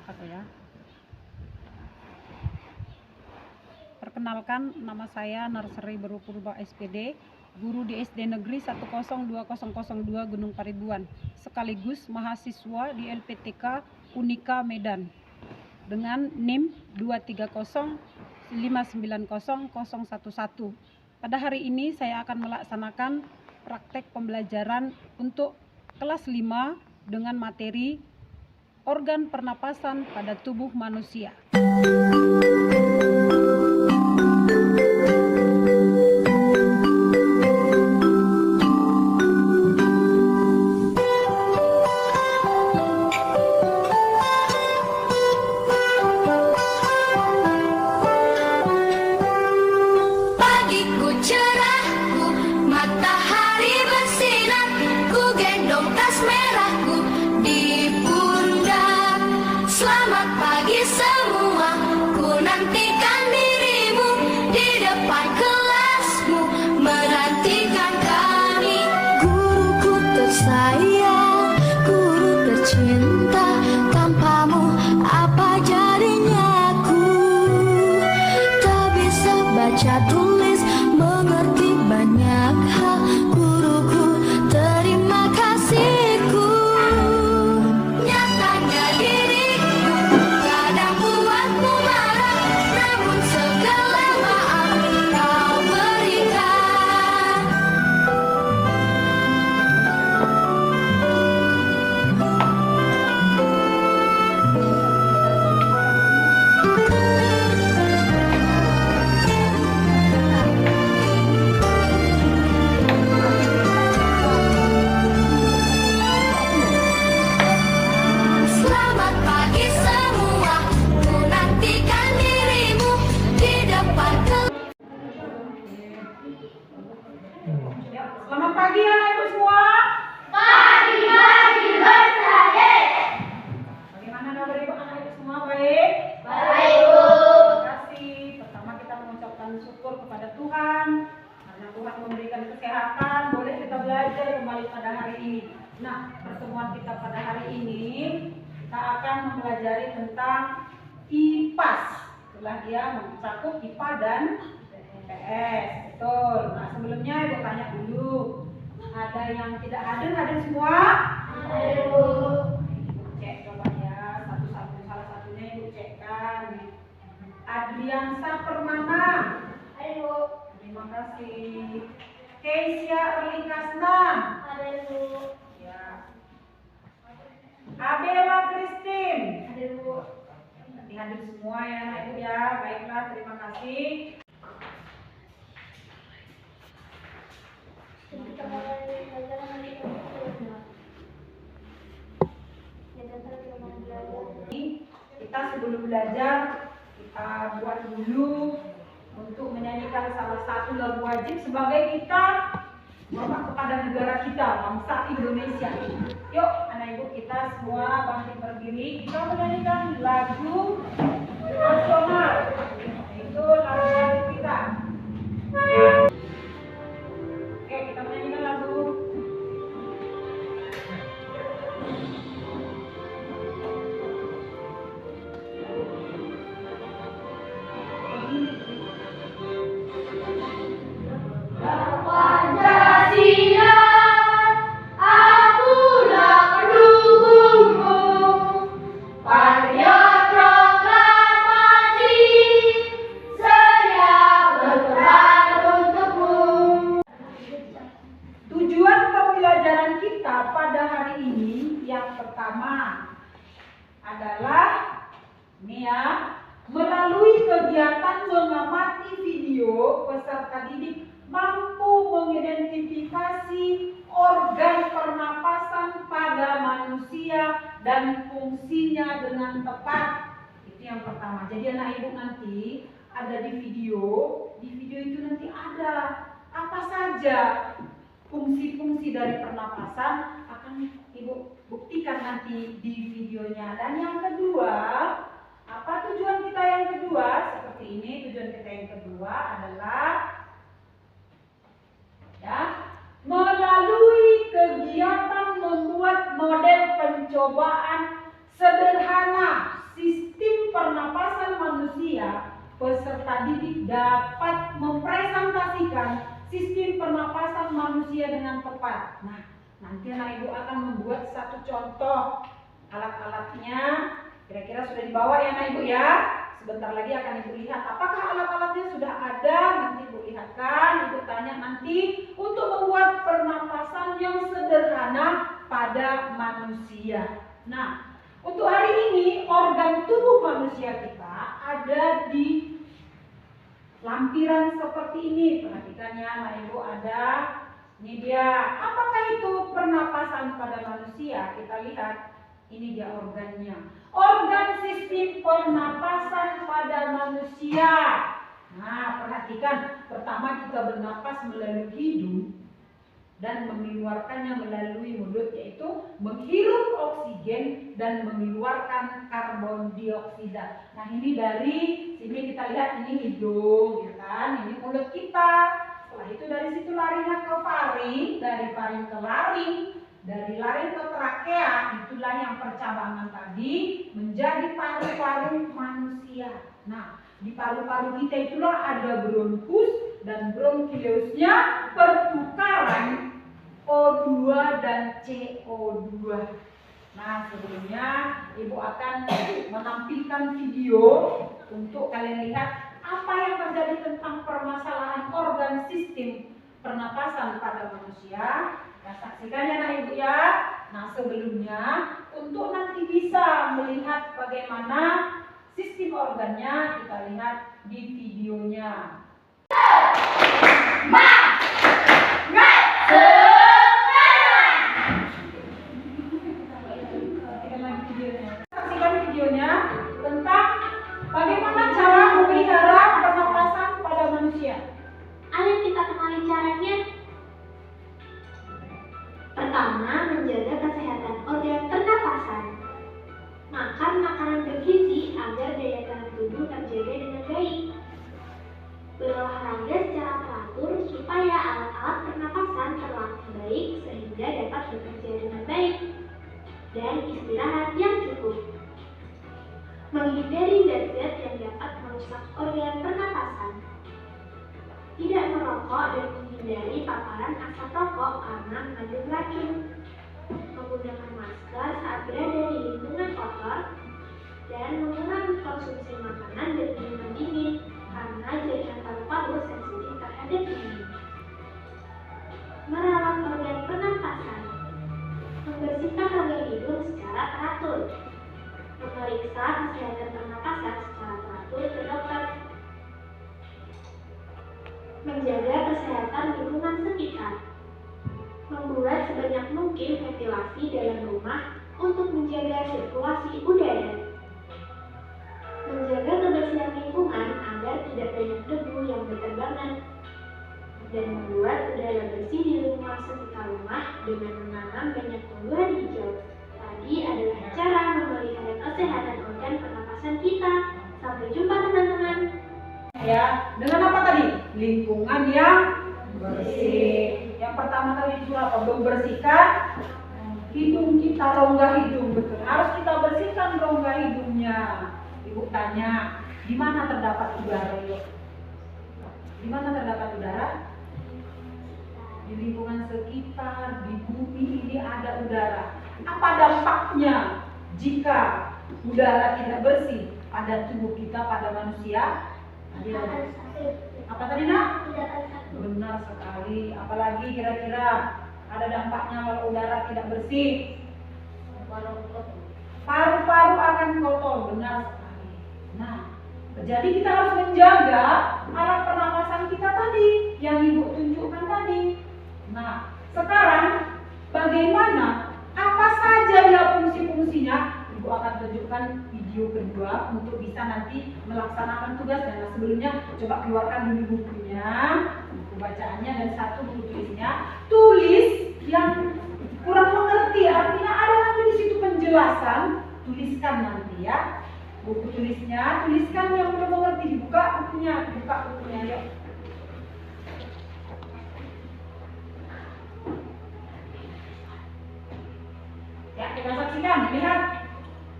Aku ya. Perkenalkan, nama saya Narsari Berupurba SPD, guru di SD Negeri 10202 Gunung Paribuan, sekaligus mahasiswa di LPTK Unika Medan dengan NIM 230590011. Pada hari ini saya akan melaksanakan praktek pembelajaran untuk kelas 5 dengan materi organ pernapasan pada tubuh manusia. Pagiku cerahku, matahari bersinar, ku gendong tas merahku di pundak. Selamat pagi semua, ku nantikan dirimu di depan kelasmu, menantikan kami. Guruku tersayang, guru tercinta, tanpamu apa jadinya aku? Tak bisa baca tulis, mengerti banyak hal. Guruku, terima kasihku. Nyatanya diriku kadang buatmu marah, namun segala maaf kau berikan. Selamat pagi semua, ku nantikan dirimu di depan Selamat pagi anak-ibu semua. Pagi-pagi bersahe. Bagaimana kabar ibu anak-ibu semua? Baik? Baik, Bu. Terima kasih. Pertama kita mengucapkan syukur kepada Tuhan karena Tuhan memberikan kesehatan. Boleh kita belajar kembali pada hari ini. Nah, pertemuan kita pada hari ini kita akan mempelajari tentang IPAS. Setelah dia mencakup IPA dan IPS. Betul. Nah, sebelumnya ibu tanya dulu. Ada yang tidak hadir semua? Ada, Bu. Cek coba ya, satu-satu, salah satunya ibu cekkan. Adriansa Permana. Ada, Bu. Terima kasih. Keisha Erlikasna. Ada, Bu. Ya. Abela Christine. Ada, Bu. Hadir semua ya anak ibu ya. Baiklah, terima kasih. Kita mulai belajar hari ini. Kita sebelum belajar kita buat dulu untuk menyanyikan salah satu lagu wajib sebagai kita hormat kepada negara kita, bangsa Indonesia. Yuk anak ibu kita semua bangkit berdiri, kita menyanyikan lagu nasional, itu lagu wajib kita. Oke, kita menyanyikan lagu. Pancasila, akulah pendukungmu, patriot proklamasi, sedia berperang untukmu. Tujuan pembelajaran kita pada hari ini yang pertama adalah ini ya, melalui kegiatan mengamati video, peserta didik mampu mengidentifikasi organ pernapasan pada manusia dan fungsinya dengan tepat. Itu yang pertama. Jadi anak ibu nanti ada di video itu nanti ada apa saja fungsi-fungsi dari pernapasan akan ibu buktikan nanti di videonya. Dan yang kedua, apa tujuan kita yang kedua? Seperti ini, tujuan kita yang kedua adalah ya, melalui kegiatan membuat model pencobaan sederhana dapat mempresentasikan sistem pernapasan manusia dengan tepat. Nah, nanti anak ibu akan membuat satu contoh alat-alatnya. Kira-kira sudah dibawa ya anak ibu ya. Sebentar lagi akan ibu lihat apakah alat-alatnya sudah ada. Nanti ibu lihatkan, ibu tanya nanti untuk membuat pernapasan yang sederhana pada manusia. Nah, untuk hari ini organ tubuh manusia kita ada di lampiran seperti ini. Perhatikan ya anak ibu, ada. Ini dia. Apakah itu pernapasan pada manusia? Kita lihat. Ini dia organnya. Organ sistem pernapasan pada manusia. Nah, perhatikan. Pertama kita bernapas melalui hidung dan mengeluarkannya melalui mulut, yaitu menghirup oksigen dan mengeluarkan karbon dioksida. Nah, ini dari sini kita lihat ini hidung, ya kan? Ini mulut kita. Setelah itu dari situ larinya ke faring, dari faring ke laring, dari laring ke trakea. Itulah yang percabangan tadi menjadi paru-paru manusia. Nah, di paru-paru kita itulah ada bronkus dan bronkiolusnya pertukaran O2 dan CO2. Nah, sebelumnya ibu akan menampilkan video untuk kalian lihat apa yang terjadi tentang permasalahan organ sistem pernapasan pada manusia. Nah, saksikan ya anak ibu ya. Nah, sebelumnya untuk nanti bisa melihat bagaimana sistem organnya, kita lihat di videonya. Saksikan videonya tentang bagaimana cara memelihara pernapasan pada manusia. Ayo kita kenali caranya. Pertama, menjaga kesehatan organ pernapasan. Makan makanan bergizi agar daya tahan tubuh terjaga dengan baik. Berolahraga secara teratur supaya alat-alat pernapasan terlatih baik sehingga dapat bekerja dengan baik. Dan istirahat yang cukup. Menghindari zat-zat yang dapat merusak organ pernapasan. Tidak merokok dan menghindari paparan asap rokok karena mengandung racun. Menggunakan masker saat berada di lingkungan kotor dan mengurangi konsumsi makanan dan minuman dingin karena jaringan paru-paru sensitif terhadap dingin. Merawat organ pernapasan. Membersihkan rongga hidung secara teratur. Memeriksa kesehatan pernapasan secara teratur ke dokter. Menjaga kesehatan lingkungan sekitar. Membuat sebanyak mungkin ventilasi dalam rumah untuk menjaga sirkulasi udara. Menjaga kebersihan lingkungan agar tidak banyak debu yang berterbangan. Dan membuat udara bersih di lingkungan sekitar rumah dengan menanam banyak tumbuhan hijau. Tadi adalah cara memelihara kesehatan organ pernapasan kita. Sampai jumpa teman-teman. Ya, dengan apa tadi? Lingkungan yang bersih. Yang pertama tadi itu apa? Membersihkan hidung kita, rongga hidung. Betul. Harus kita bersihkan rongga hidungnya. Ibu tanya, di mana terdapat udara? Di mana terdapat udara? Di lingkungan sekitar, di bumi ini ada udara. Apa dampaknya jika udara tidak bersih pada tubuh kita, pada manusia? Apa tadi nak? Benar sekali. Apalagi kira-kira ada dampaknya kalau udara tidak bersih? Paru-paru akan kotor. Benar sekali. Nah, jadi kita harus menjaga alat pernapasan kita tadi yang ibu tunjukkan tadi. Nah, sekarang bagaimana? Apa saja ya fungsi-fungsinya? Ibu akan tunjukkan video kedua untuk bisa nanti melaksanakan tugas. Dan sebelumnya coba keluarkan dulu bukunya, buku bacaannya dan satu buku tulisnya. Tulis yang kurang mengerti, artinya ada nanti di situ penjelasan. Tuliskan nanti ya. Buku tulisnya, tuliskan yang belum mengerti, dibuka bukunya, yuk. Ya, kita saksikan, lihat.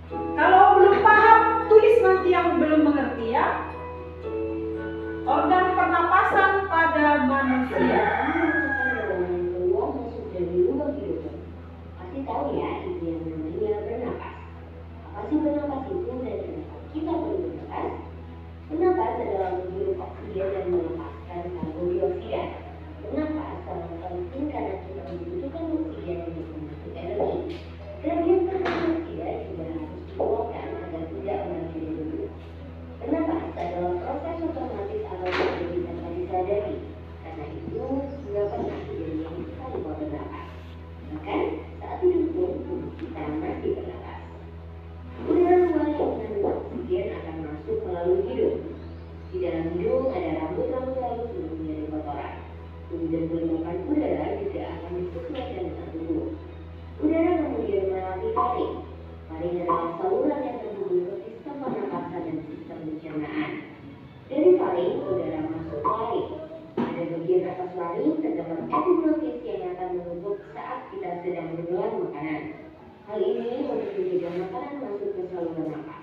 Kalau belum paham, tulis nanti yang belum mengerti ya. Iya. Kamu merasakan ruangan keluar masuk dari lubang hidung. Pasti tahu ya, itu yang namanya bernapas. Apa sih bernapas itu dan kenapa kita perlu bernapas? Bernapas adalah menghirup oksigen dan melepaskan karbon dioksida. Bernapas sangat penting karena kita membutuhkan oksigen untuk membentuk energi. Kelebihan karbon dioksida juga harus dikeluarkan agar tidak meracuni tubuh. Bernapas adalah proses otomatis atau terjadi tanpa disadari. Karena itu, nggak pernah kejadian kita lupa bernapas. Bahkan saat hidup pun tubuh kita masih bernapas. Udara luar yang mengandung oksigen akan masuk melalui hidung. Di dalam hidung ada rambut-rambut halus yang menjadi kotoran. Kemudian pelumapan udara juga akan disesuaikan dengan tubuh. Udara kemudian melewati faring. Faring adalah saluran yang terhubung ke sistem pernapasan dan sistem pencernaan. Dari faring, udara masuk ke laring. Pada bagian atas laring terdapat epiglotis yang akan menutup saat kita sedang menelan makanan. Hal ini untuk mencegah makanan masuk ke saluran napas.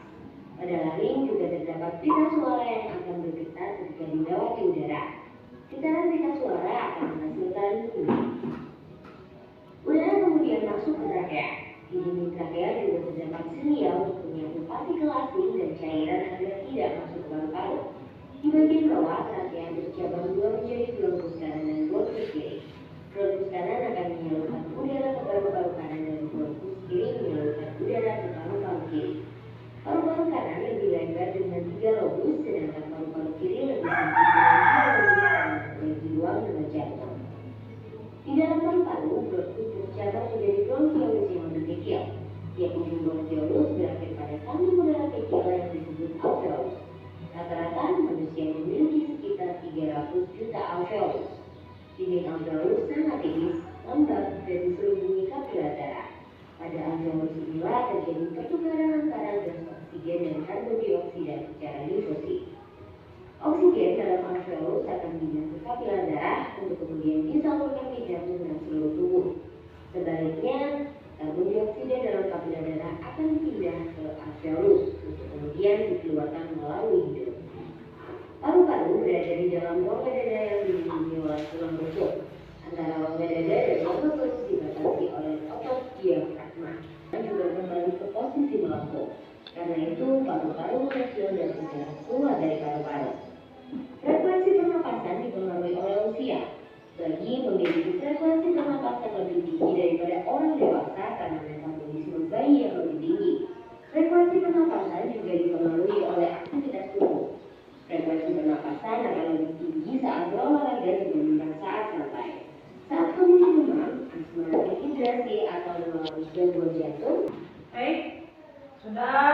Pada laring juga terdapat pita suara yang akan bergetar ketika dilewati udara. Getaran pita suara akan menghasilkan bunyi. Udara kemudian masuk ke trakea. Di dinding trakea juga terdapat selia untuk menyatu partikel asing dan cairan agar tidak masuk ke paru-paru. Di bagian bawah, trakea bercabang dua menjadi bronkus kanan dan bronkus kiri. Bronkus kanan akan menyalurkan udara ke paru-paru kanan dan bronkus kiri menyalurkan udara ke paru-paru kiri. Paru-paru kanan lebih lebar dengan 3 lobus, sedangkan paru-paru kiri lebih sempit dengan 2 lobus karena memiliki ruang dengan jantung. Di dalam paru-paru, bronkus bercabang menjadi bronkiolus yang lebih kecil. Tiap ujung bronkiolus berakhir pada kantong udara kecil yang disebut alveolus. Rata-rata manusia memiliki sekitar 300 juta alveolus. Dinding alveolus sangat tipis, lembab, dan diselubungi kapiler darah. Pada alveolus inilah terjadi pertukaran antara gas oksigen dan karbon dioksida secara difusi. Oksigen dalam alveolus akan pindah ke kapiler darah untuk kemudian disalurkan ke jantung dan seluruh tubuh. Sebaliknya, karbon dioksida dalam kapiler darah akan pindah ke alveolus untuk kemudian dikeluarkan melalui hidung. Paru-paru berada di dalam rongga dada yang dilindungi oleh tulang rusuk. Antara rongga dada dan rongga perut dibatasi oleh otot diafragma dan juga kembali ke posisi melengkung. Karena itu, paru-paru mengecil dan segera keluar dari paru-paru. Frekuensi pernapasan dipengaruhi oleh usia. Bagi memiliki frekuensi pernapasan lebih tinggi daripada orang dewasa karena metabolisme bayi yang lebih tinggi. Frekuensi pernapasan juga dipengaruhi oleh aktivitas tubuh. Frekuensi pernapasan akan lebih tinggi saat berolahraga dibandingkan saat santai. Saat kondisi demam, asma, dehidrasi atau mengalami gangguan jantung. Baik, sudah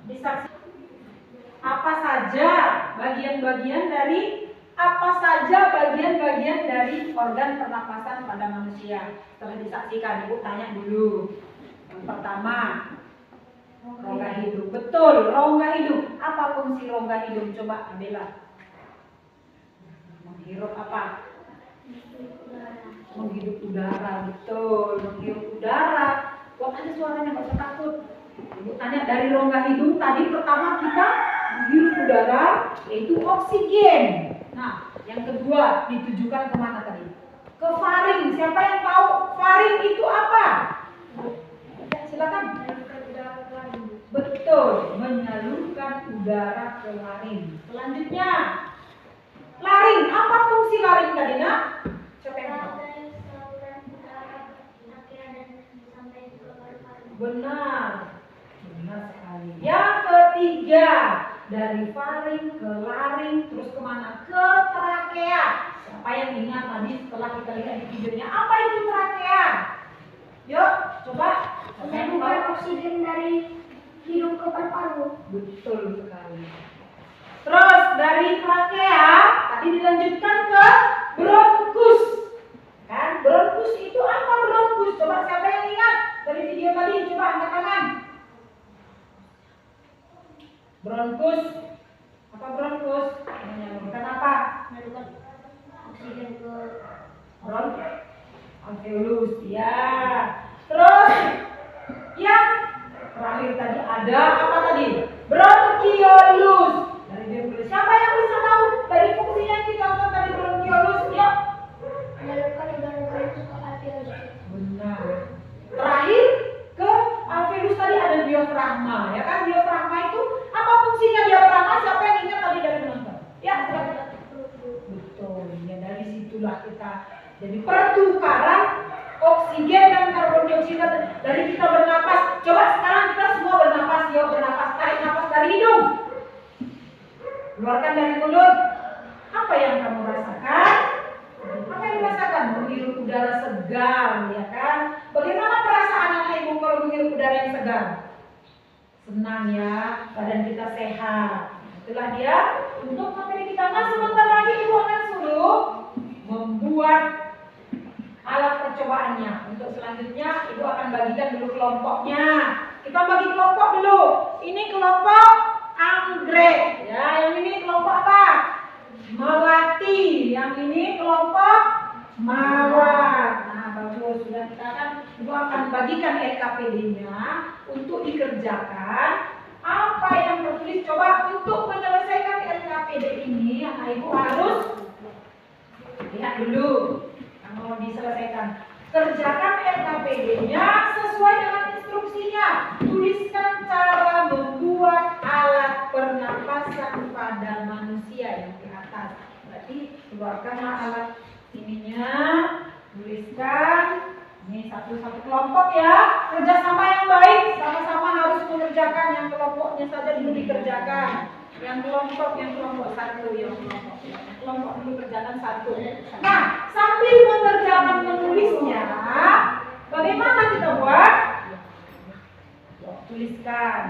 disaksikan apa saja bagian-bagian dari organ pernapasan pada manusia. Setelah disaksikan, Ibu tanya dulu. Yang pertama, rongga hidung. Betul, rongga hidung. Apa fungsi rongga hidung? Coba Abela. Menghirup apa? Menghirup udara. Betul, menghirup udara. Buat aja suaranya, nggak usah takut. Ibu tanya dari rongga hidung tadi pertama kita menghirup udara, yaitu oksigen. Nah, yang kedua ditujukan kemana tadi? Ke faring. Siapa yang tahu faring itu apa? Ya, silakan. Betul, menyalurkan udara ke laring. Selanjutnya, laring. Apa fungsi laring tadi, Nak? Siapa yang tahu? Benar, benar sekali. Yang ketiga, dari faring ke laring, terus kemana? Ke trakea. Siapa yang ingat tadi setelah kita lihat di videonya? Apa itu trakea? Yuk, coba. Menyalurkan oksigen dari hidung ke paru-paru. Betul sekali. Terus dari trakea tadi dilanjutkan ke bronkus. Kan? Bronkus itu apa bronkus? Coba siapa yang ingat dari video tadi? Coba angkat tangan. Bronkus. Apa bronkus? Menyalurkan apa? Menyalurkan oksigen ke alveolus. Ya. Terus yang terakhir tadi ada apa tadi? Bronkiolus. Dari dia boleh. Siapa yang bisa tahu dari fungsinya yang kita tonton tadi bronkiolus? Yuk, kan diafragma itu apa fungsinya diafragma? Siapa yang ingat tadi dari penonton? Ya, silakan. Betul, ya dari situlah kita jadi pertukaran oksigen dan karbon dioksida dari kita bernapas. Coba sekarang kita semua bernapas, yuk bernapas, tarik napas dari hidung, keluarkan dari mulut. Apa yang kamu rasakan? Apa yang dirasakan? Menghirup udara segar, ya kan? Bagaimana perasaan anak ibu kalau menghirup udara yang segar? Senang ya, badan kita sehat. Itulah dia untuk materi kita. Nah, sebentar lagi ibu akan suruh membuat alat percobaannya. Untuk selanjutnya ibu akan bagikan dulu kelompoknya. Kita bagi kelompok dulu. Ini kelompok anggrek, ya. Yang ini kelompok apa? Melati. Yang ini kelompok mawar. Nah, bagus. Sudah kita ibu akan bagikan LKPD-nya untuk dikerjakan. Apa yang tertulis? Coba untuk menyelesaikan LKPD ini, anak ibu harus lihat dulu. Mau diselesaikan, kerjakan LKPD-nya sesuai dengan instruksinya. Tuliskan cara membuat alat pernapasan pada manusia yang di atas. Berarti keluarkanlah alat ininya, tuliskan. Ini satu-satu kelompok ya. Kerjasama yang baik, sama-sama harus mengerjakan. Yang kelompoknya saja dulu dikerjakan. Yang kelompok satu, yang kelompok dulu kerjakan satu. Nah, sambil mengerjakan menulisnya, bagaimana kita buat? Tuliskan.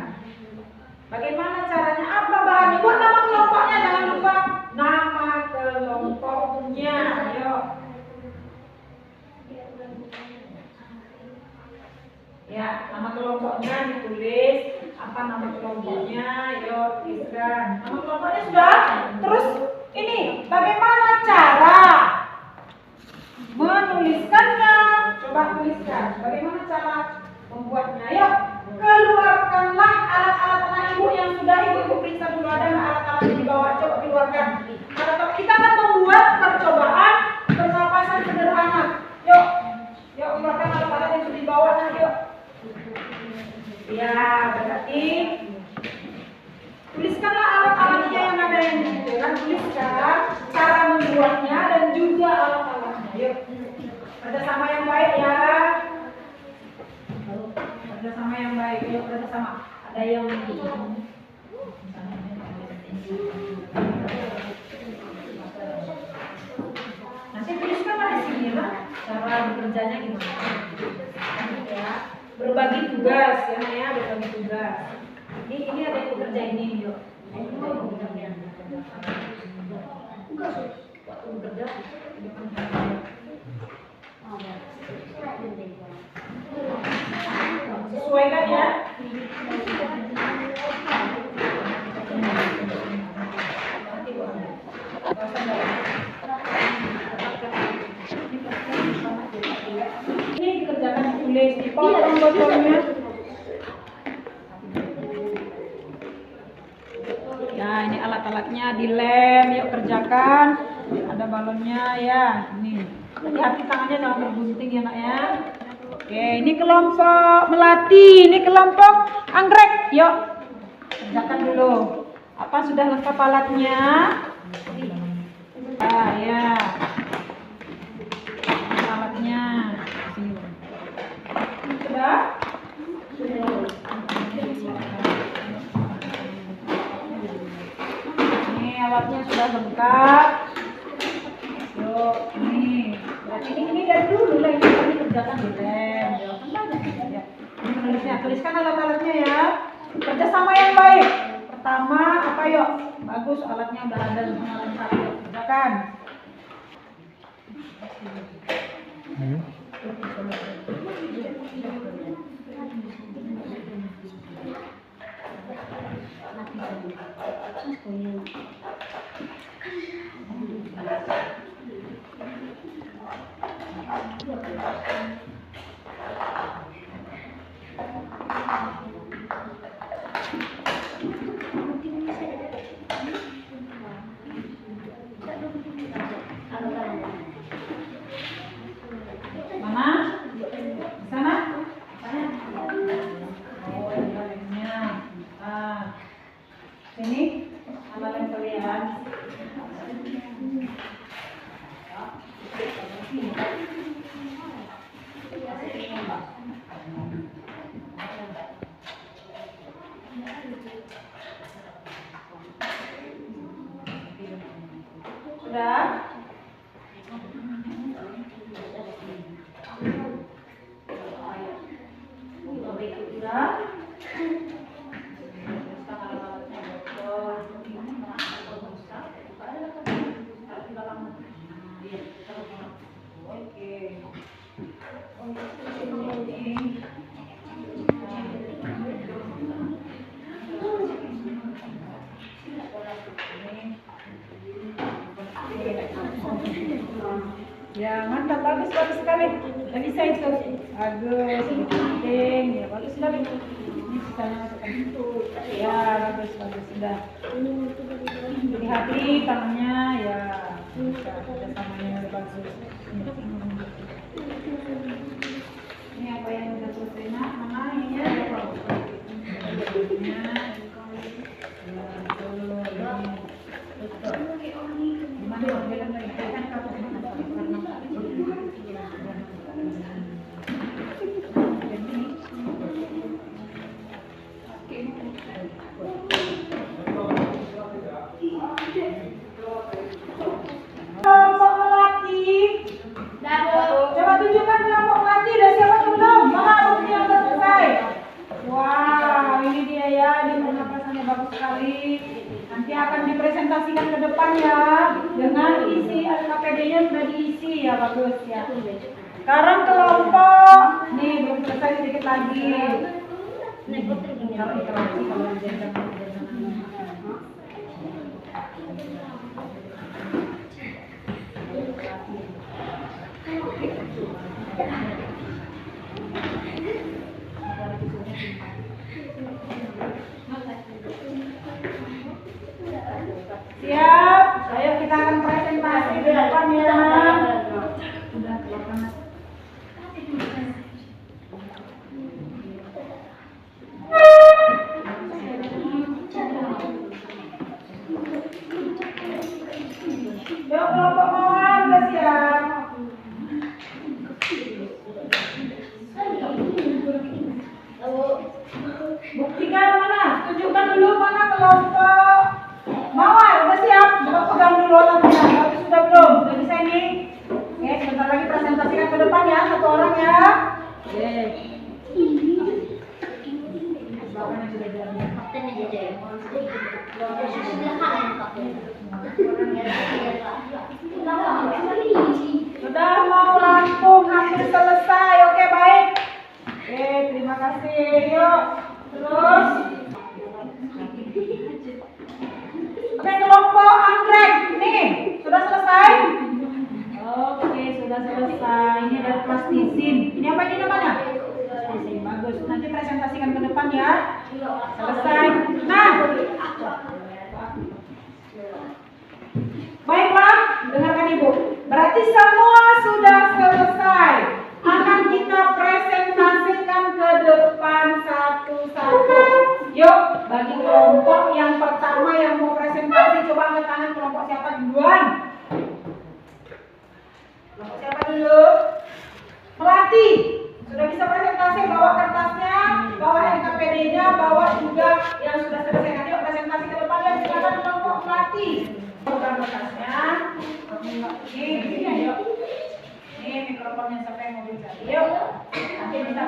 Bagaimana caranya? Apa bahannya? Buat nama kelompoknya, jangan lupa nama kelompoknya. Ayo. Ya, nama kelompoknya ditulis. Apa nama kelompoknya? Ayo tuliskan. Nama kelompoknya sudah. Terus ini bagaimana cara menuliskannya? Coba tuliskan. Bagaimana cara membuatnya? Ayo keluarkanlah alat-alat anak ibu yang sudah ibu periksa dulu. Ada alat-alat yang dibawa? Coba keluarkan. Kita akan membuat percobaan pernapasan sederhana. Yuk keluarkan alat-alat yang sudah dibawa. Nah, yuk. Ya, berarti tuliskanlah alat-alatnya yang ada yang dibutuhkan. Tuliskan cara membuatnya dan juga alat-alatnya. Yuk, kerjasama yang baik ya. Kerjasama yang baik. Yuk, kerjasama. Ada yang nanti tuliskan di sini lah cara bekerjanya gimana. Ya. Berbagi tugas ya, berbagi tugas. Ini ada yang bekerja ini, yuk. Waktu bekerja sesuaikan ya. Ini dikerjakan ditulis, dipotong botolnya. Ya, ini alat-alatnya dilem, yuk kerjakan. Ada balonnya ya, ini. Hati-hati tangannya jangan bergunting ya nak ya. Oke, ini kelompok melati, ini kelompok anggrek. Yuk kerjakan dulu. Apa sudah lengkap alatnya? Ah ya. Alatnya. Sudah? Ini alatnya sudah lengkap. Yuk, ini. Berarti ini dari dulu lah ini kami kerjakan di lem. Ya. Ini menulisnya, tuliskan alat-alatnya ya. Kerjasama yang baik. Pertama apa yuk? Bagus alatnya udah ada semua lengkap. Kerjakan. Mana? Di sana? Oh, yang lainnya. Sini, amalan kalian. Sudah? Sudah? Ya, mantap, bagus sekali. Gak bisa itu. Bagus, penting. Ya, bagus sekali. Ini sisanya masukkan itu. Ya, bagus, sudah. Hati-hati tangannya, ya. Bisa, tangannya udah bagus. Ini apa yang udah selesai, nak? Mana ini ya? Kelompok melati. Coba tunjukkan kelompok melati. Udah siapa belum? Mana bukti yang udah selesai? Wow, ini dia ya. Di pernapasannya bagus sekali. Nanti akan dipresentasikan ke depan ya. Dengan isi LKPD-nya sudah diisi ya, bagus ya. Sekarang kelompok. Nih belum selesai, sedikit lagi. Kalau interaksi kalau siap, ayo kita akan presentasi di depan ya. Sudah keluarkan. Yuk kelompok mawar udah siap. Buktikan mana? Tunjukkan dulu mana kelompok mawar udah siap. Coba pegang dulu tangannya. Bagus sudah belum? Sudah bisa ini? Oke, sebentar lagi presentasikan ke depan ya, satu orang ya. Oke. Belakangnya sudah jadi. Sudah mau rampung, hampir selesai. Oke, baik. Oke, terima kasih. Yuk, terus. Oke, kelompok anggrek. Nih, sudah selesai? Oke, sudah selesai. Ini ada plastisin. Ini apa ini namanya? Plastisin, bagus. Nanti presentasikan ke depan ya. Selesai. Nah, baiklah, dengarkan Ibu. Berarti semua sudah selesai. Akan kita presentasikan ke depan satu-satu. Yuk, bagi kelompok yang pertama yang mau presentasi, coba angkat tangan. Kelompok siapa duluan? Kelompok siapa dulu? Melati. Sudah bisa presentasi, bawa kertasnya, bawa LKPD-nya, bawa juga yang sudah selesai. Nanti yuk presentasi ke depan ya. Silakan kelompok Melati. Bukan kertasnya. Ini di sini ayo. Ini mikrofonnya sampai yang mau bicara. Yuk. Nanti bisa.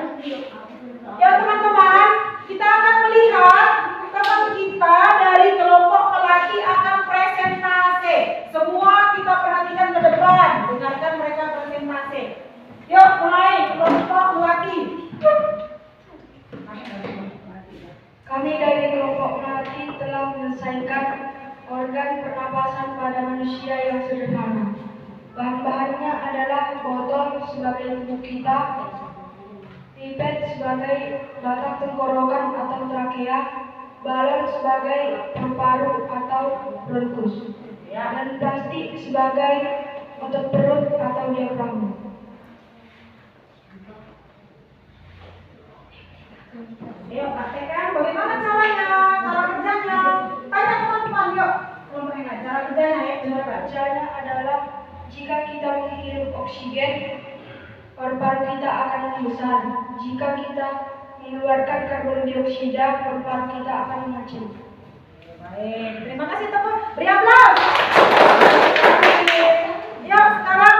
Ya teman-teman, kita akan melihat teman kita dari kelompok Melati akan presentasi. Semua kita perhatikan ke depan. Dengarkan mereka presentasi. Yuk mulai kelompok Melati. Kami dari kelompok Melati telah menyelesaikan organ pernapasan pada manusia yang sederhana. Bahan-bahannya adalah botol sebagai tubuh kita, pipet sebagai batang tenggorokan atau trakea, balon sebagai paru atau bronkus, dan plastik sebagai otot perut atau diafragma. Ayo praktekkan bagaimana caranya, cara kerjanya. Tanya Jika kita menghirup oksigen, paru-paru kita akan membesar. Jika kita mengeluarkan karbon dioksida, paru-paru kita akan mengecil. Baik, terima kasih teman. Beri aplaus. Yuk, sekarang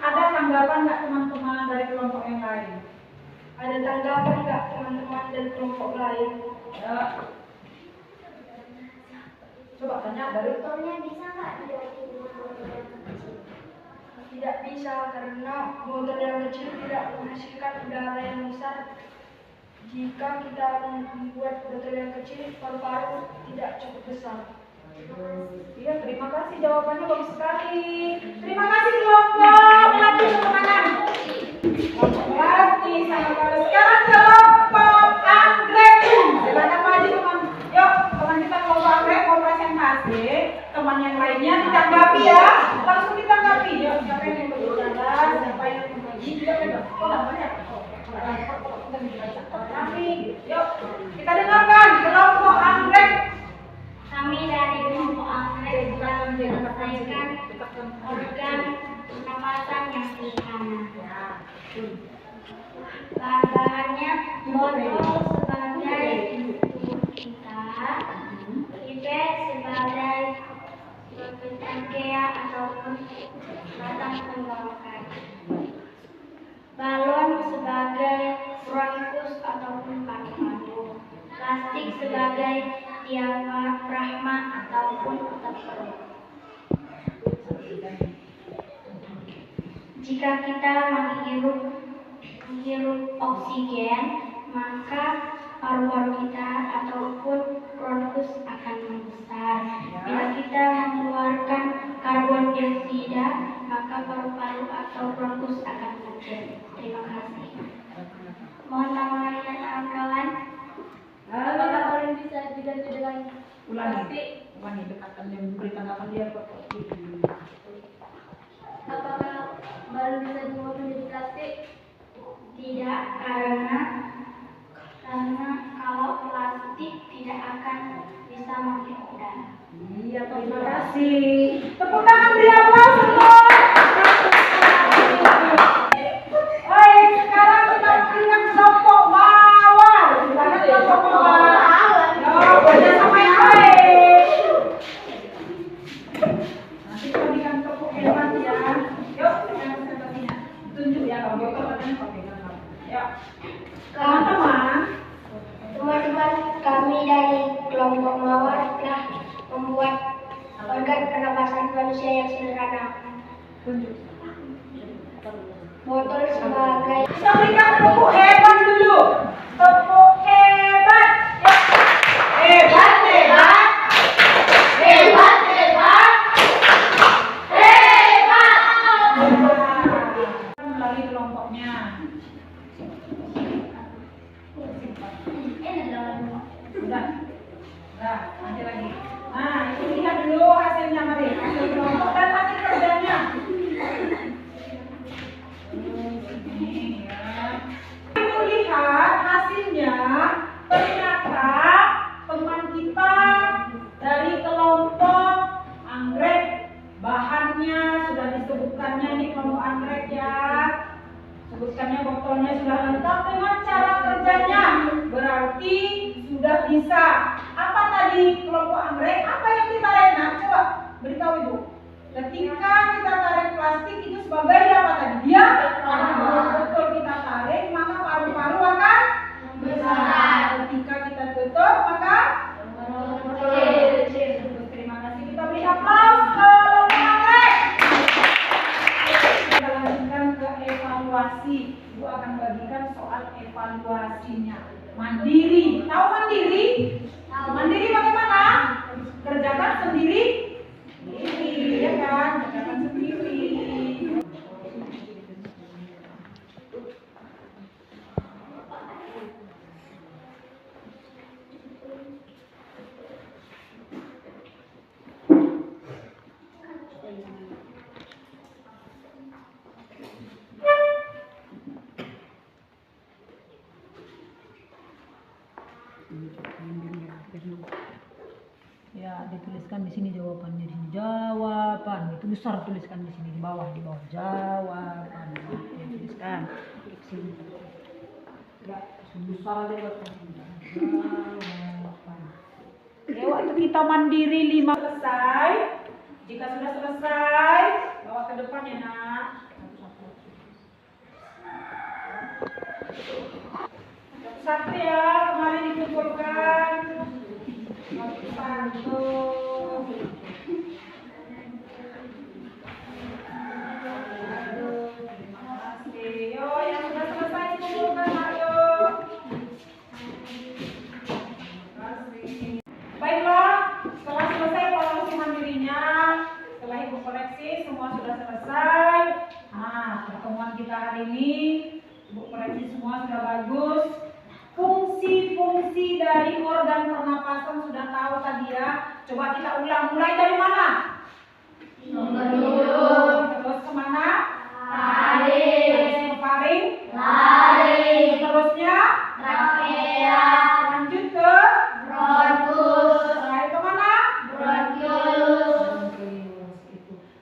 ada tanggapan nggak teman-teman dari kelompok yang lain? Ada tanggapan nggak teman-teman dari kelompok lain? Ya. Coba tanya dari. Botolnya bisa nggak diganti dengan botol yang kecil? Tidak bisa karena botol yang kecil tidak menghasilkan udara yang besar. Jika kita membuat botol yang kecil, paru-paru tidak cukup besar. Iya, terima kasih, jawabannya bagus sekali. Terima kasih kelompok melatih semangat. Kelompok melatih sama. Sekarang kelompok anggrek. Silakan maju teman. Yuk, teman kita kelompok anggrek mau presentasi. Teman yang lainnya ditanggapi ya. Langsung ditanggapi. Yuk, siapa yang mau berbicara? Siapa yang mau berbagi? Oh, namanya. Yuk, kita dengarkan kelompok anggrek. Kami dari kelompok anggrek sedang menyelesaikan organ pernapasan yang sederhana. Bahan-bahannya botol sebagai tubuh kita, pipet sebagai trachea ataupun batang tenggorokan, balon sebagai bronkus ataupun paru-paru, plastik sebagai diafragma ataupun otot perut. Jika kita menghirup oksigen, maka paru-paru kita ataupun bronkus akan membesar. Bila kita mengeluarkan karbon dioksida, maka paru-paru atau bronkus akan mengecil. Terima kasih. Mohon tanggapan kawan-kawan. Apakah kalian bisa diganti dengan ulangi dekatkan yang beri tanggapan dia kok. apakah balon bisa dibuat menjadi plastik? Tidak, karena kalau plastik tidak akan bisa menghirup udara. Iya, terima kasih. Tepuk tangan, beri aplaus semua. Baik, sekarang kita berikan kelompok mawar. Silakan kelompok mawar. Yuk, kerjasama yang baik. Nanti kita berikan tepuk hebat ya. Yuk, dengan presentasinya. Tunjuk ya, kalau botol katanya pakai gambar. Yuk. Teman-teman, Kami dari kelompok mawar telah membuat organ pernapasan manusia yang sederhana. tunjuk. Botol sebagai Kita berikan tepuk hebat dulu. Tepuk hebat. Yuk. Hebat, hebat. Hebat, hebat. Hebat. Melalui kelompoknya. Udah. Udah, nanti lagi. Nah, ini lihat dulu hasilnya mari. Hasil kelompok dan hasil kerjanya. Ini ya. Ibu lihat hasilnya, ternyata teman kita dari kelompok anggrek, bahannya sudah disebutkannya ini kelompok anggrek ya. Sebutkannya botolnya sudah lengkap dengan cara kerjanya. Berarti sudah bisa. Apa tadi kelompok anggrek? Apa yang kita enak? Coba beritahu ibu. Ketika kita tarik plastik itu sebagai apa tadi? Dia betul kita tarik maka paru-paru akan besar. Ketika kita tutup maka kecil. Terima kasih. Kita beri aplaus kelompok anggrek. Kita lanjutkan ke evaluasi. Ibu akan bagikan soal evaluasinya. Mandiri. Tahu mandiri? Mandiri bagaimana? Kerjakan sendiri. Sendiri, ya kan? Kerjakan sendiri. dituliskan di sini jawabannya, di sini jawaban itu besar, tuliskan di sini di bawah jawaban, tuliskan di sini. Ya, besar aja buat jawaban. Ya, waktu kita mandiri 5 selesai. Jika sudah selesai, bawa ke depan ya nak. Satu ya, kemarin dikumpulkan. Satu. Yo, yang sudah selesai dikumpulkan, ayo. Baiklah, setelah selesai evaluasi mandirinya, setelah ibu koreksi semua sudah selesai. Nah, pertemuan kita hari ini ibu koreksi semua sudah bagus. Fungsi-fungsi dari organ pernapasan sudah tahu tadi ya. Coba kita ulang, mulai dari mana? Terus kemana? Laring. Faring. Terusnya? Trachea. Lanjut ke? Bronkus. Terakhir kemana? Bronkiolus.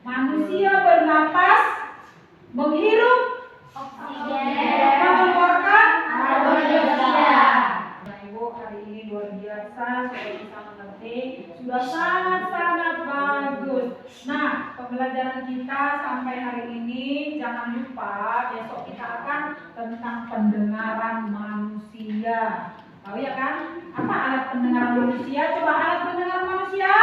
Manusia bernapas, menghirup, Oksigen. mengeluarkan Karbon dioksida. Nah, Ibu hari ini luar biasa, sudah bisa mengerti, sudah sangat-sangat bagus. Nah, pembelajaran kita sampai hari ini jangan lupa besok kita akan tentang pendengaran manusia. Tahu ya kan? Apa alat pendengaran manusia? Coba alat pendengaran manusia.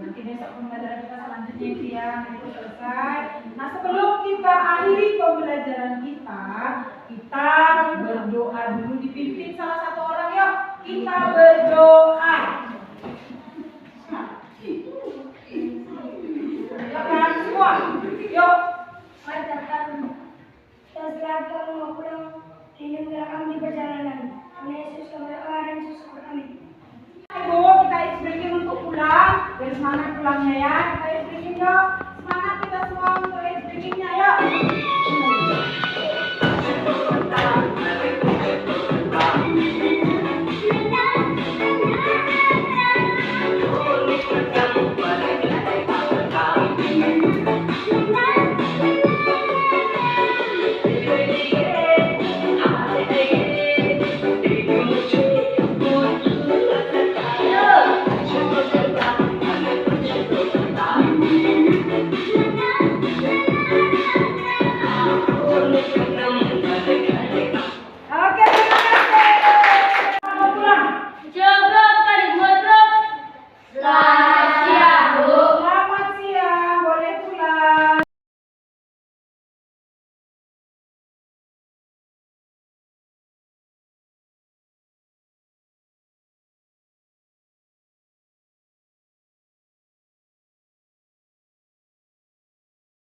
Nanti besok pembelajaran kita selanjutnya siang itu selesai. Nah, sebelum kita akhiri pembelajaran kita berdoa dulu, dipimpin salah satu orang. Yuk, kita berdoa. Silakan semua. Yuk. Setelah mau pulang, lindungilah kami di perjalanan. Karena Yesus kami berdoa dan Yesus kami. Ibu, kita breaking untuk pulang. Dan semangat pulangnya ya.